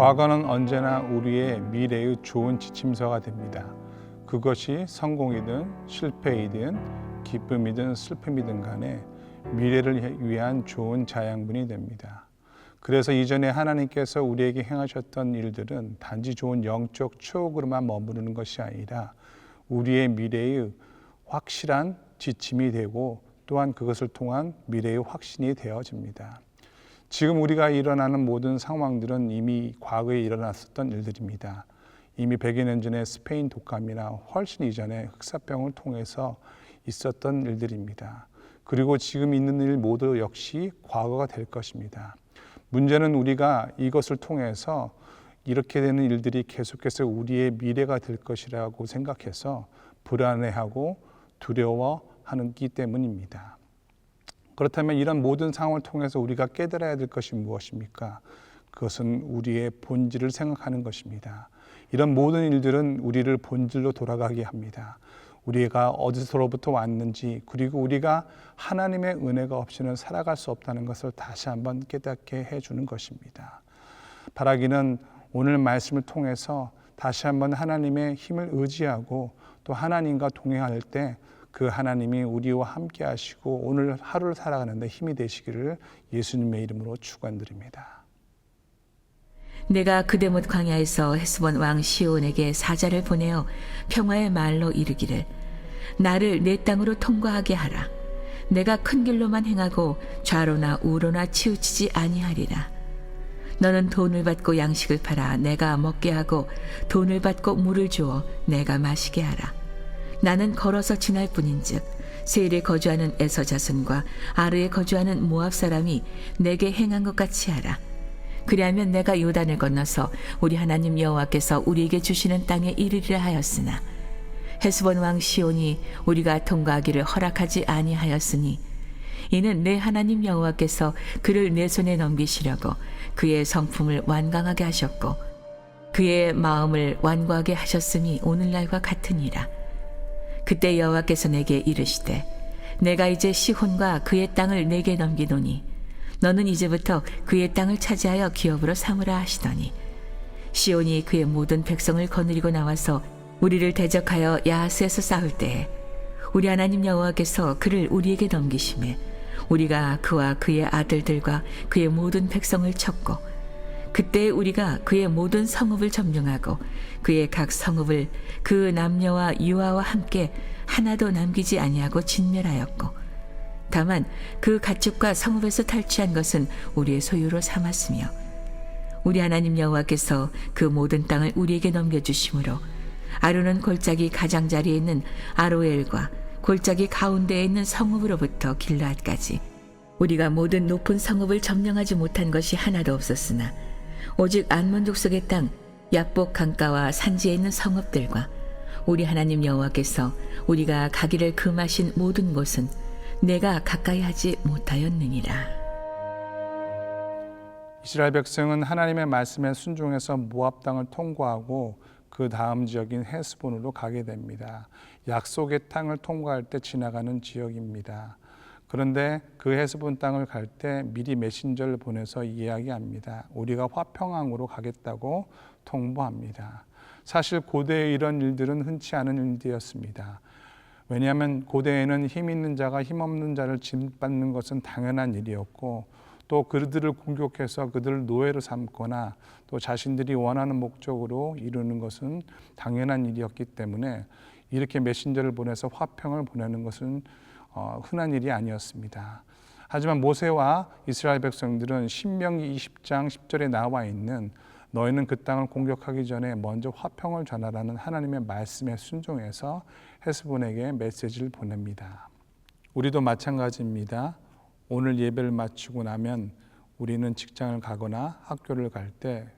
과거는 언제나 우리의 미래의 좋은 지침서가 됩니다. 그것이 성공이든 실패이든 기쁨이든 슬픔이든 간에 미래를 위한 좋은 자양분이 됩니다. 그래서 이전에 하나님께서 우리에게 행하셨던 일들은 단지 좋은 영적 추억으로만 머무르는 것이 아니라 우리의 미래의 확실한 지침이 되고 또한 그것을 통한 미래의 확신이 되어집니다. 지금 우리가 일어나는 모든 상황들은 이미 과거에 일어났었던 일들입니다. 이미 100여 년 전에 스페인 독감이나 훨씬 이전에 흑사병을 통해서 있었던 일들입니다. 그리고 지금 있는 일 모두 역시 과거가 될 것입니다. 문제는 우리가 이것을 통해서 이렇게 되는 일들이 계속해서 우리의 미래가 될 것이라고 생각해서 불안해하고 두려워하기 때문입니다. 그렇다면 이런 모든 상황을 통해서 우리가 깨달아야 될 것이 무엇입니까? 그것은 우리의 본질을 생각하는 것입니다. 이런 모든 일들은 우리를 본질로 돌아가게 합니다. 우리가 어디서로부터 왔는지, 그리고 우리가 하나님의 은혜가 없이는 살아갈 수 없다는 것을 다시 한번 깨닫게 해주는 것입니다. 바라기는 오늘 말씀을 통해서 다시 한번 하나님의 힘을 의지하고 또 하나님과 동행할 때 그 하나님이 우리와 함께 하시고 오늘 하루를 살아가는 데 힘이 되시기를 예수님의 이름으로 축원드립니다. 내가 그대못 광야에서 헤스본 왕 시온에게 사자를 보내어 평화의 말로 이르기를 나를 내 땅으로 통과하게 하라. 내가 큰 길로만 행하고 좌로나 우로나 치우치지 아니하리라. 너는 돈을 받고 양식을 팔아 내가 먹게 하고 돈을 받고 물을 주어 내가 마시게 하라. 나는 걸어서 지날 뿐인즉 세일에 거주하는 에서 자손과 아르에 거주하는 모압 사람이 내게 행한 것 같이 하라. 그리하면 내가 요단을 건너서 우리 하나님 여호와께서 우리에게 주시는 땅에 이르리라 하였으나 헤스본 왕 시온이 우리가 통과하기를 허락하지 아니하였으니 이는 내 하나님 여호와께서 그를 내 손에 넘기시려고 그의 성품을 완강하게 하셨고 그의 마음을 완고하게 하셨음이 오늘날과 같으니라. 그때 여호와께서 내게 이르시되 내가 이제 시혼과 그의 땅을 내게 넘기노니 너는 이제부터 그의 땅을 차지하여 기업으로 삼으라 하시더니 시온이 그의 모든 백성을 거느리고 나와서 우리를 대적하여 야하스에서 싸울 때에 우리 하나님 여호와께서 그를 우리에게 넘기심에 우리가 그와 그의 아들들과 그의 모든 백성을 쳤고 그때 우리가 그의 모든 성읍을 점령하고 그의 각 성읍을 그 남녀와 유아와 함께 하나도 남기지 아니하고 진멸하였고 다만 그 가축과 성읍에서 탈취한 것은 우리의 소유로 삼았으며 우리 하나님 여호와께서 그 모든 땅을 우리에게 넘겨주심으로 아루는 골짜기 가장자리에 있는 아로엘과 골짜기 가운데에 있는 성읍으로부터 길르앗까지 우리가 모든 높은 성읍을 점령하지 못한 것이 하나도 없었으나 오직 안몬 족속의 땅 야복 강가와 산지에 있는 성읍들과 우리 하나님 여호와께서 우리가 가기를 금하신 모든 곳은 내가 가까이 하지 못하였느니라. 이스라엘 백성은 하나님의 말씀에 순종해서 모압 땅을 통과하고 그 다음 지역인 헤스본으로 가게 됩니다. 약속의 땅을 통과할 때 지나가는 지역입니다. 그런데 그 헤스본 땅을 갈 때 미리 메신저를 보내서 이야기합니다. 우리가 화평항으로 가겠다고 통보합니다. 사실 고대의 이런 일들은 흔치 않은 일들이었습니다. 왜냐하면 고대에는 힘 있는 자가 힘 없는 자를 짓밟는 것은 당연한 일이었고 또 그들을 공격해서 그들을 노예로 삼거나 또 자신들이 원하는 목적으로 이루는 것은 당연한 일이었기 때문에 이렇게 메신저를 보내서 화평을 보내는 것은 흔한 일이 아니었습니다. 하지만 모세와 이스라엘 백성들은 신명기 20장 10절에 나와 있는 너희는 그 땅을 공격하기 전에 먼저 화평을 전하라는 하나님의 말씀에 순종해서 헤스본에게 메시지를 보냅니다. 우리도 마찬가지입니다. 오늘 예배를 마치고 나면 우리는 직장을 가거나 학교를 갈 때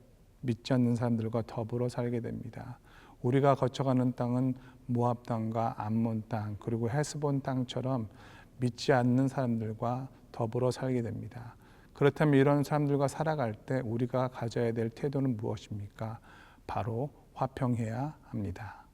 믿지 않는 사람들과 더불어 살게 됩니다. 우리가 거쳐가는 땅은 모압 땅과 암몬 땅 그리고 헤스본 땅처럼 믿지 않는 사람들과 더불어 살게 됩니다. 그렇다면 이런 사람들과 살아갈 때 우리가 가져야 될 태도는 무엇입니까? 바로 화평해야 합니다.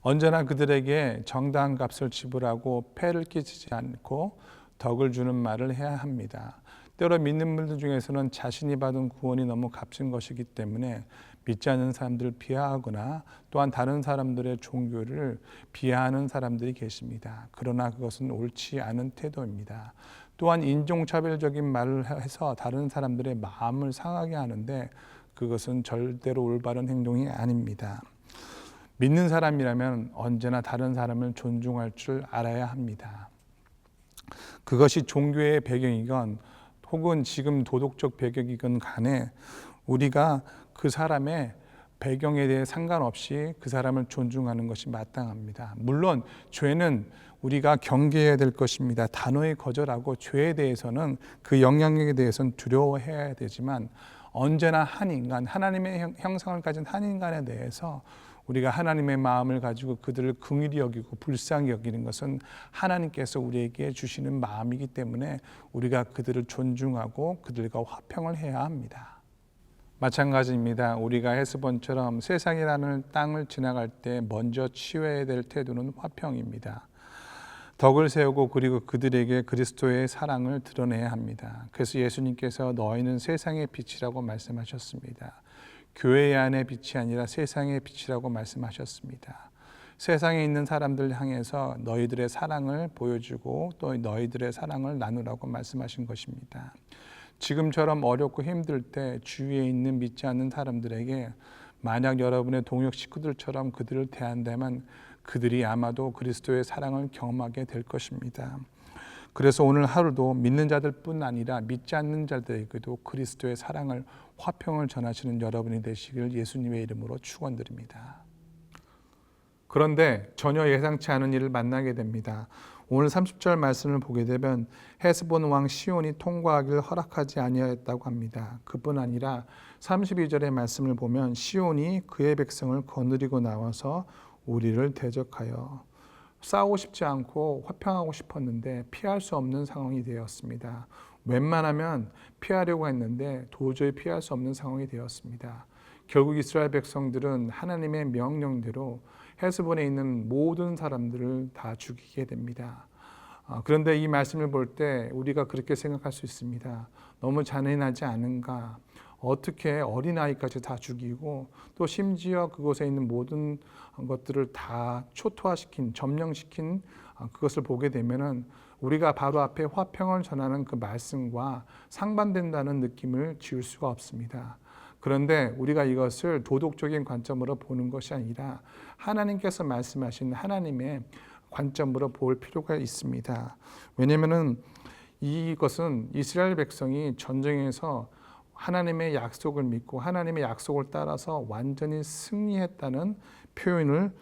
언제나 그들에게 정당한 값을 지불하고 폐를 끼치지 않고 덕을 주는 말을 해야 합니다. 때로 믿는 분들 중에서는 자신이 받은 구원이 너무 값진 것이기 때문에 믿지 않는 사람들을 비하하거나 또한 다른 사람들의 종교를 비하하는 사람들이 계십니다. 그러나 그것은 옳지 않은 태도입니다. 또한 인종차별적인 말을 해서 다른 사람들의 마음을 상하게 하는데 그것은 절대로 올바른 행동이 아닙니다. 믿는 사람이라면 언제나 다른 사람을 존중할 줄 알아야 합니다. 그것이 종교의 배경이건 혹은 지금 도덕적 배경이건 간에 우리가 그 사람의 배경에 대해 상관없이 그 사람을 존중하는 것이 마땅합니다. 물론 죄는 우리가 경계해야 될 것입니다. 단호히 거절하고 죄에 대해서는 그 영향력에 대해서는 두려워해야 되지만 언제나 한 인간, 하나님의 형상을 가진 한 인간에 대해서 우리가 하나님의 마음을 가지고 그들을 긍휼히 여기고 불쌍히 여기는 것은 하나님께서 우리에게 주시는 마음이기 때문에 우리가 그들을 존중하고 그들과 화평을 해야 합니다. 마찬가지입니다. 우리가 헤스본처럼 세상이라는 땅을 지나갈 때 먼저 취해야 될 태도는 화평입니다. 덕을 세우고 그리고 그들에게 그리스도의 사랑을 드러내야 합니다. 그래서 예수님께서 너희는 세상의 빛이라고 말씀하셨습니다. 교회 안의 빛이 아니라 세상의 빛이라고 말씀하셨습니다. 세상에 있는 사람들 향해서 너희들의 사랑을 보여주고 또 너희들의 사랑을 나누라고 말씀하신 것입니다. 지금처럼 어렵고 힘들 때 주위에 있는 믿지 않는 사람들에게 만약 여러분의 동역 식구들처럼 그들을 대한다면 그들이 아마도 그리스도의 사랑을 경험하게 될 것입니다. 그래서 오늘 하루도 믿는 자들뿐 아니라 믿지 않는 자들에게도 그리스도의 사랑을, 화평을 전하시는 여러분이 되시길 예수님의 이름으로 축원드립니다. 그런데 전혀 예상치 않은 일을 만나게 됩니다. 오늘 30절 말씀을 보게 되면 헤스본 왕 시온이 통과하기를 허락하지 아니하였다고 합니다. 그뿐 아니라 32절의 말씀을 보면 시온이 그의 백성을 거느리고 나와서 우리를 대적하여 싸우고 싶지 않고 화평하고 싶었는데 피할 수 없는 상황이 되었습니다. 웬만하면 피하려고 했는데 도저히 피할 수 없는 상황이 되었습니다. 결국 이스라엘 백성들은 하나님의 명령대로 헤스본에 있는 모든 사람들을 다 죽이게 됩니다. 그런데 이 말씀을 볼 때 우리가 그렇게 생각할 수 있습니다. 너무 잔인하지 않은가? 어떻게 어린아이까지 다 죽이고 또 심지어 그곳에 있는 모든 것들을 다 초토화시킨, 점령시킨 그것을 보게 되면은 우리가 바로 앞에 화평을 전하는 그 말씀과 상반된다는 느낌을 지울 수가 없습니다. 그런데 우리가 이것을 도덕적인 관점으로 보는 것이 아니라 하나님께서 말씀하신 하나님의 관점으로 볼 필요가 있습니다. 왜냐하면 이것은 이스라엘 백성이 전쟁에서 하나님의 약속을 믿고 하나님의 약속을 따라서 완전히 승리했다는 표현을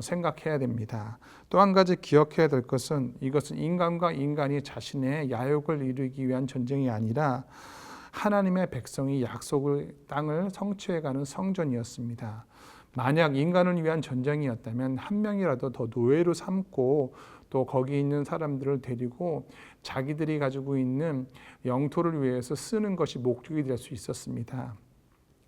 생각해야 됩니다. 또 한 가지 기억해야 될 것은 이것은 인간과 인간이 자신의 야욕을 이루기 위한 전쟁이 아니라 하나님의 백성이 약속의 땅을 성취해가는 성전이었습니다. 만약 인간을 위한 전쟁이었다면 한 명이라도 더 노예로 삼고 또 거기 있는 사람들을 데리고 자기들이 가지고 있는 영토를 위해서 쓰는 것이 목적이 될 수 있었습니다.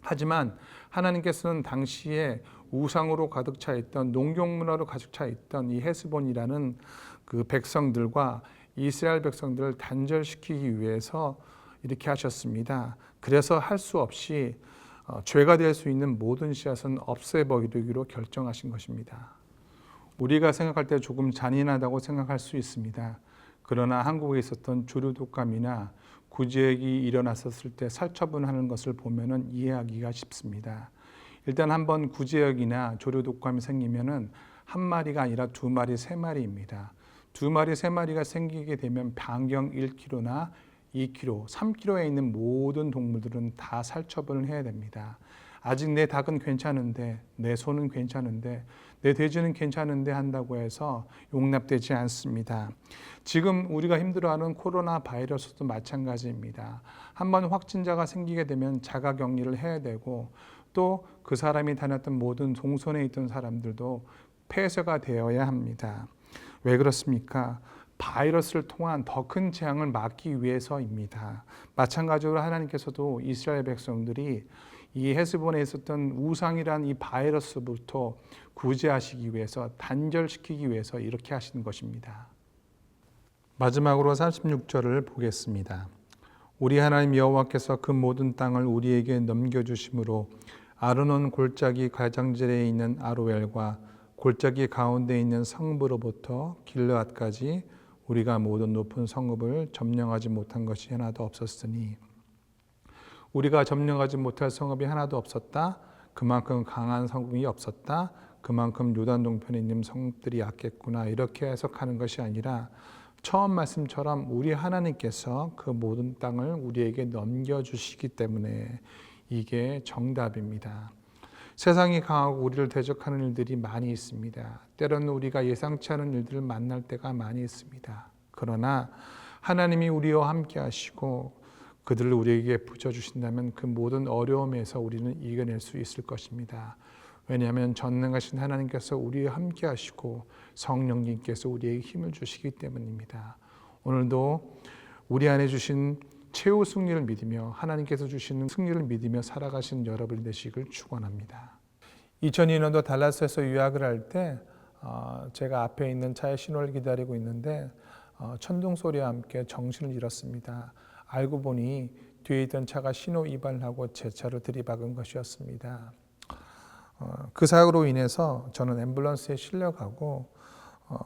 하지만 하나님께서는 당시에 우상으로 가득 차 있던 농경문화로 가득 차 있던 이 헤스본이라는 그 백성들과 이스라엘 백성들을 단절시키기 위해서 이렇게 하셨습니다. 그래서 할 수 없이 죄가 될 수 있는 모든 씨앗은 없애버리기로 결정하신 것입니다. 우리가 생각할 때 조금 잔인하다고 생각할 수 있습니다. 그러나 한국에 있었던 조류독감이나 구제역이 일어났었을 때 살처분하는 것을 보면은 이해하기가 쉽습니다. 일단 한번 구제역이나 조류독감이 생기면은 한 마리가 아니라 두 마리, 세 마리입니다. 두 마리, 세 마리가 생기게 되면 반경 1km나 2km, 3km에 있는 모든 동물들은 다 살처분을 해야 됩니다. 아직 내 닭은 괜찮은데, 내 소는 괜찮은데, 내 돼지는 괜찮은데 한다고 해서 용납되지 않습니다. 지금 우리가 힘들어하는 코로나 바이러스도 마찬가지입니다. 한번 확진자가 생기게 되면 자가격리를 해야 되고 또 그 사람이 다녔던 모든 동선에 있던 사람들도 폐쇄가 되어야 합니다. 왜 그렇습니까? 바이러스를 통한 더 큰 재앙을 막기 위해서입니다. 마찬가지로 하나님께서도 이스라엘 백성들이 이 헤스본에 있었던 우상이란 이 바이러스부터 구제하시기 위해서, 단절시키기 위해서 이렇게 하신 것입니다. 마지막으로 36절을 보겠습니다. 우리 하나님 여호와께서 그 모든 땅을 우리에게 넘겨주심으로 아르논 골짜기 가장질에 있는 아로엘과 골짜기 가운데 있는 성부로부터 길르앗까지 우리가 모든 높은 성읍을 점령하지 못한 것이 하나도 없었으니 우리가 점령하지 못할 성읍이 하나도 없었다. 그만큼 강한 성읍이 없었다. 그만큼 요단 동편에 있는 성읍들이 약했구나. 이렇게 해석하는 것이 아니라 처음 말씀처럼 우리 하나님께서 그 모든 땅을 우리에게 넘겨주시기 때문에 이게 정답입니다. 세상이 강하고 우리를 대적하는 일들이 많이 있습니다. 때로는 우리가 예상치 않은 일들을 만날 때가 많이 있습니다. 그러나 하나님이 우리와 함께 하시고 그들을 우리에게 붙여주신다면 그 모든 어려움에서 우리는 이겨낼 수 있을 것입니다. 왜냐하면 전능하신 하나님께서 우리와 함께 하시고 성령님께서 우리에게 힘을 주시기 때문입니다. 오늘도 우리 안에 주신 최후 승리를 믿으며 하나님께서 주시는 승리를 믿으며 살아가신 여러분 되시길 축원합니다. 2002년도 달라스에서 유학을 할 때 제가 앞에 있는 차에 신호를 기다리고 있는데 천둥 소리와 함께 정신을 잃었습니다. 알고 보니 뒤에 있던 차가 신호 위반을 하고 제 차를 들이박은 것이었습니다. 그 사고로 인해서 저는 앰뷸런스에 실려가고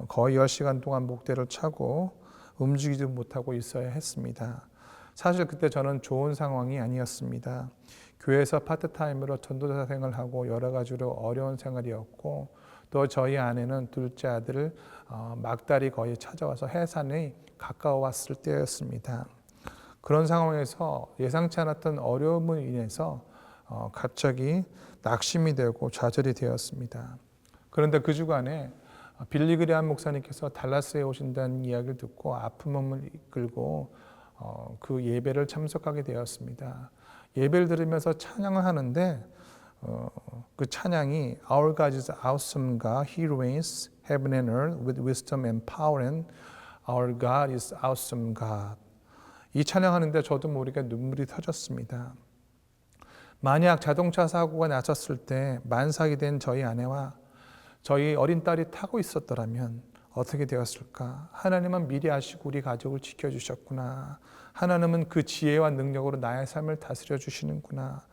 거의 10시간 동안 목대를 차고 움직이지 못하고 있어야 했습니다. 사실 그때 저는 좋은 상황이 아니었습니다. 교회에서 파트타임으로 전도사 생활을 하고 여러 가지로 어려운 생활이었고 또 저희 아내는 둘째 아들을 막달이 거의 찾아와서 해산이 가까워왔을 때였습니다. 그런 상황에서 예상치 않았던 어려움으로 인해서 갑자기 낙심이 되고 좌절이 되었습니다. 그런데 그 주간에 빌리 그레함 목사님께서 달라스에 오신다는 이야기를 듣고 아픈 몸을 이끌고 그 예배를 참석하게 되었습니다. 예배를 들으면서 찬양을 하는데 그 찬양이 Our God is awesome God, He reigns heaven and earth with wisdom and power and Our God is awesome God. 이 찬양하는데 저도 모르게 눈물이 터졌습니다. 만약 자동차 사고가 났었을 때 만삭이 된 저희 아내와 저희 어린 딸이 타고 있었더라면 어떻게 되었을까? 하나님은 미리 아시고 우리 가족을 지켜주셨구나. 하나님은 그 지혜와 능력으로 나의 삶을 다스려 주시는구나.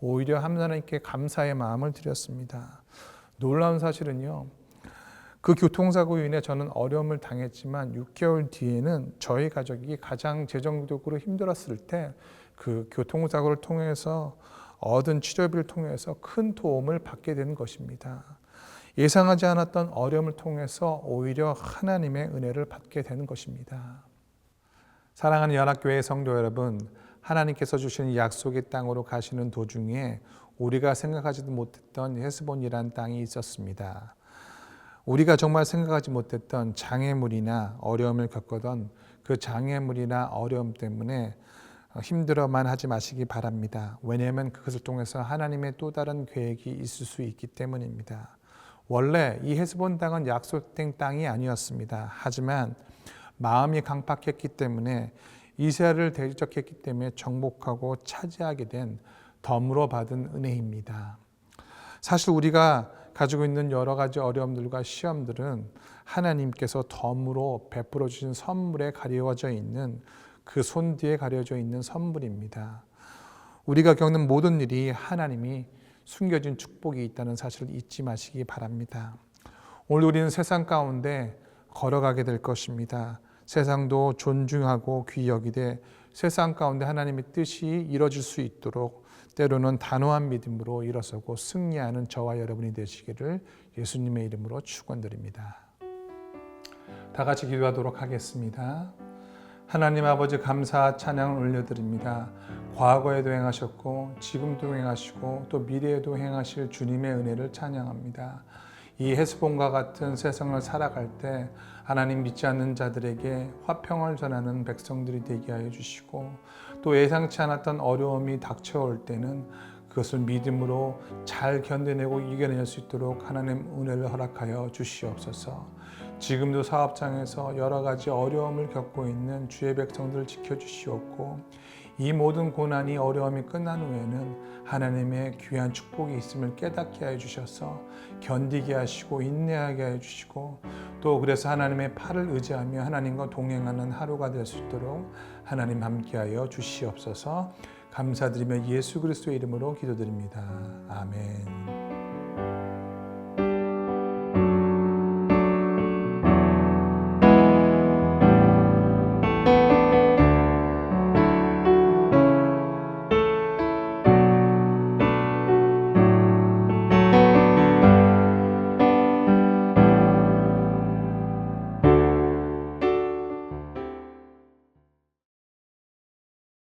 오히려 하나님께 감사의 마음을 드렸습니다. 놀라운 사실은요. 그 교통사고로 인해 저는 어려움을 당했지만 6개월 뒤에는 저희 가족이 가장 재정적으로 힘들었을 때 그 교통사고를 통해서 얻은 치료비를 통해서 큰 도움을 받게 된 것입니다. 예상하지 않았던 어려움을 통해서 오히려 하나님의 은혜를 받게 되는 것입니다. 사랑하는 연합교회 성도 여러분, 하나님께서 주시는 약속의 땅으로 가시는 도중에 우리가 생각하지도 못했던 헤스본이라는 땅이 있었습니다. 우리가 정말 생각하지 못했던 장애물이나 어려움을 겪었던 그 장애물이나 어려움 때문에 힘들어만 하지 마시기 바랍니다. 왜냐하면 그것을 통해서 하나님의 또 다른 계획이 있을 수 있기 때문입니다. 원래 이 헤스본 땅은 약속된 땅이 아니었습니다. 하지만 마음이 강팍했기 때문에 이스라엘을 대적했기 때문에 정복하고 차지하게 된 덤으로 받은 은혜입니다. 사실 우리가 가지고 있는 여러 가지 어려움들과 시험들은 하나님께서 덤으로 베풀어 주신 선물에 가려져 있는 그 손 뒤에 가려져 있는 선물입니다. 우리가 겪는 모든 일이 하나님이 숨겨진 축복이 있다는 사실을 잊지 마시기 바랍니다. 오늘 우리는 세상 가운데 걸어가게 될 것입니다. 세상도 존중하고 귀히 여기되 세상 가운데 하나님의 뜻이 이루어질 수 있도록 때로는 단호한 믿음으로 일어서고 승리하는 저와 여러분이 되시기를 예수님의 이름으로 축원드립니다. 다 같이 기도하도록 하겠습니다. 하나님 아버지 감사 찬양을 올려드립니다. 과거에도 행하셨고 지금도 행하시고 또 미래에도 행하실 주님의 은혜를 찬양합니다. 이 헤스본과 같은 세상을 살아갈 때 하나님 믿지 않는 자들에게 화평을 전하는 백성들이 되게 하여 주시고 또 예상치 않았던 어려움이 닥쳐올 때는 그것을 믿음으로 잘 견뎌내고 이겨낼 수 있도록 하나님 은혜를 허락하여 주시옵소서. 지금도 사업장에서 여러 가지 어려움을 겪고 있는 주의 백성들을 지켜주시옵고 이 모든 고난이 어려움이 끝난 후에는 하나님의 귀한 축복이 있음을 깨닫게 하여 주셔서 견디게 하시고 인내하게 하여 주시고 또 그래서 하나님의 팔을 의지하며 하나님과 동행하는 하루가 될 수 있도록 하나님 함께하여 주시옵소서. 감사드리며 예수 그리스도의 이름으로 기도드립니다. 아멘.